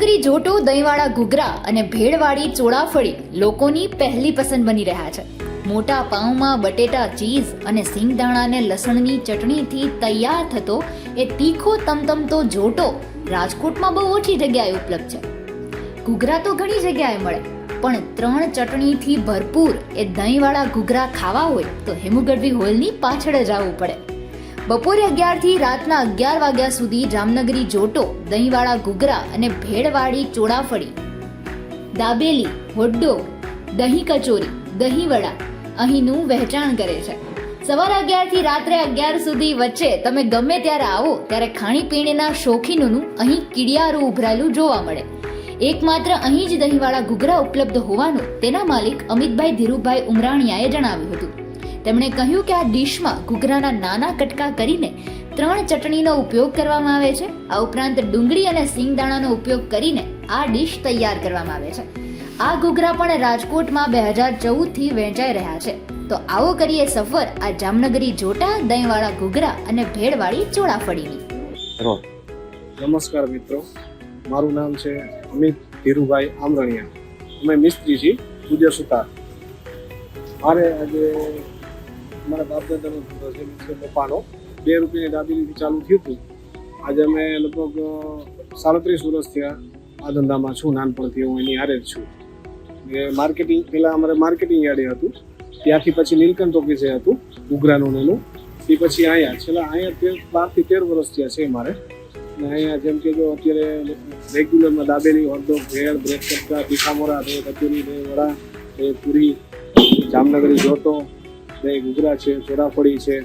જામનગરી જોટો, દહીંવાળા ઘૂઘરા અને ભેળવાળી ચોળાફળી લોકોની પહેલી પસંદ બની રહ્યા છે. મોટા પાઉંમાં બટેટા, ચીઝ અને સિંગદાણા અને લસણની ચટણીથી તૈયાર થતો એ તીખો તમતમતો જોટો રાજકોટમાં બહુ ઓછી જગ્યાએ ઉપલબ્ધ છે. ઘૂઘરા તો ઘણી જગ્યાએ મળે, પણ 3 ચટણીથી ભરપૂર એ દહીંવાળા ઘૂઘરા ખાવા હોય તો હેમુગઢવી હોલની પાછળ જ આવવું પડે. બપોરે 11 થી રાતના 11 વાગ્યા સુધી જામનગરી જોટો, દહીંવાળા ઘૂઘરા અને ભેળવાળી ચોળાફળી, દાબેલી, હોટડોગ, દહીં કચોરી, દહીં વડા અહીંનું વહેંચાણ કરે છે. સવારે 11 થી રાત્રે 11 સુધી વચ્ચે તમે ગમે ત્યારે આવો ત્યારે ખાણીપીણીના શોખીનોનું અહીં કીડિયારું ઉભરાયેલું જોવા મળે. એકમાત્ર અહીં જ દહીંવાળા ઘૂઘરા ઉપલબ્ધ હોવાનું તેના માલિક અમિતભાઈ ધીરુભાઈ ઉમરાણીયાએ જણાવ્યું હતું. તેમણે કહ્યું કે આ ડીશમાં ઘૂઘરાના નાના કટકા કરીને 3 ચટણીનો ઉપયોગ કરવામાં આવે છે. આ ઉપરાંત ડુંગળી અને સિંગદાણાનો ઉપયોગ કરીને આ ડીશ તૈયાર કરવામાં આવે છે. આ ઘૂઘરા પણ રાજકોટમાં 2014 થી વહેંચાઈ રહ્યા છે. તો આવો કરીએ સફર આ જામનગરી જોટા, દહીંવાળા ઘૂઘરા અને ભેળવાળી ચોળાફળીની. નમસ્કાર મિત્રો, મારું નામ છે અમિત ધીરુભાઈ આમરણિયા. અમે મિસ્ત્રી છીએ, પૂજ્ય સુતાર. મારે આજે મારા બાપ દાદાનો ધંધો છે પપ્પાનો. 2 રૂપિયાની દાબેલીથી ચાલુ થયું હતું. આજે અમે લગભગ 37 વર્ષ થયા આ ધંધામાં છું. નાનપણથી હું એની હારે જ છું. માર્કેટિંગ પહેલાં અમારે માર્કેટિંગ યાર્ડે હતું, ત્યાંથી પછી નીલકંઠ ઓફિસે હતું ઘૂઘરાનું એનું. એ પછી અહીંયા છેલ્લા 12 થી 13 વર્ષ થયા છે મારે. અને અહીંયા જેમ કે જો અત્યારે રેગ્યુલરમાં દાબેલી, હોટડોગ, ભેળ, બ્રેડ કટકા, તીખામોરા, દહીં કચોરી, દહીં વડા, દહીં પૂરી, જામનગરી જોટો, દહીં ઘૂઘરા છે, ચોળાફળી છે,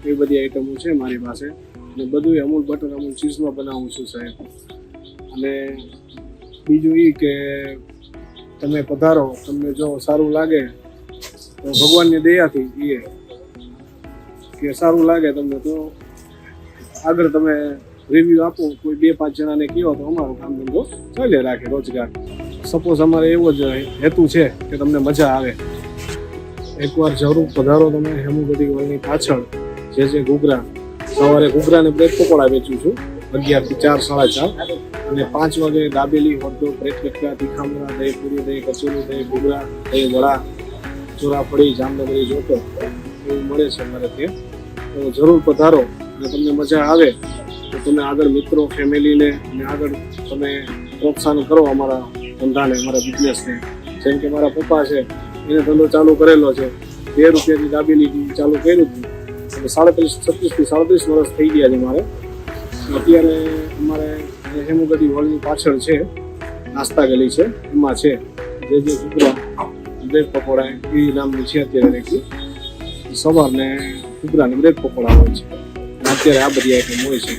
એ બધી આઈટમો છે મારી પાસે. અને બધું અમૂલ બટર, અમૂલ ચીઝમાં બનાવું છું સાહેબ. અને બીજું એ કે તમે પધારો, તમને જો સારું લાગે તો ભગવાનની દયાથી એ કે સારું લાગે તમને તો આગળ તમે રિવ્યૂ આપો. કોઈ 2-5 જણાને કહો તો અમારો કામ ધંધો ચાલે રાખે રોજગાર. સપોઝ અમારે એવો જ હેતુ છે કે તમને મજા આવે. એકવાર જરૂર પધારો તમે હેમુગઢવી હોલની પાછળ. જે ઘૂઘરા, સવારે ઘૂઘરા અને બ્રેડ પકોડા વેચું છું 11 થી 4, 4:30. અને 5 વાગે દાબેલી, હોટડોગ, બ્રેડ કટકા, તીખામોરા, દહીં પૂરી, દહીં કચોરી, દહીં ઘૂઘરા, દહીં વડા, ચોળાફળી, જામનગરી જોટો એવું મળે છે અમારે ત્યાં. તો જરૂર પધારો અને તમને મજા આવે તો તમે આગળ મિત્રો, ફેમિલીને અને આગળ તમે પ્રોત્સાહન કરો અમારા ધંધાને, અમારા બિઝનેસને. જેમ કે મારા પપ્પા છે, એને ધંધો ચાલુ કરેલો છે. 2 રૂપિયાની દાબેલી ચાલુ કર્યું હતું. અને 36 થી 37 વર્ષ થઈ ગયા છે મારે. અત્યારે અમારે હેમુગઢવી હોલની પાછળ છે નાસ્તા ગલી છે, એમાં છે જે ઘૂઘરા, બ્રેડ પકોડા એ નામની છે અત્યારે રેખી. સવારને ઘૂઘરા અને બ્રેડ પકોડા હોય છે. અત્યારે આ બધી આઈટમ હોય છે.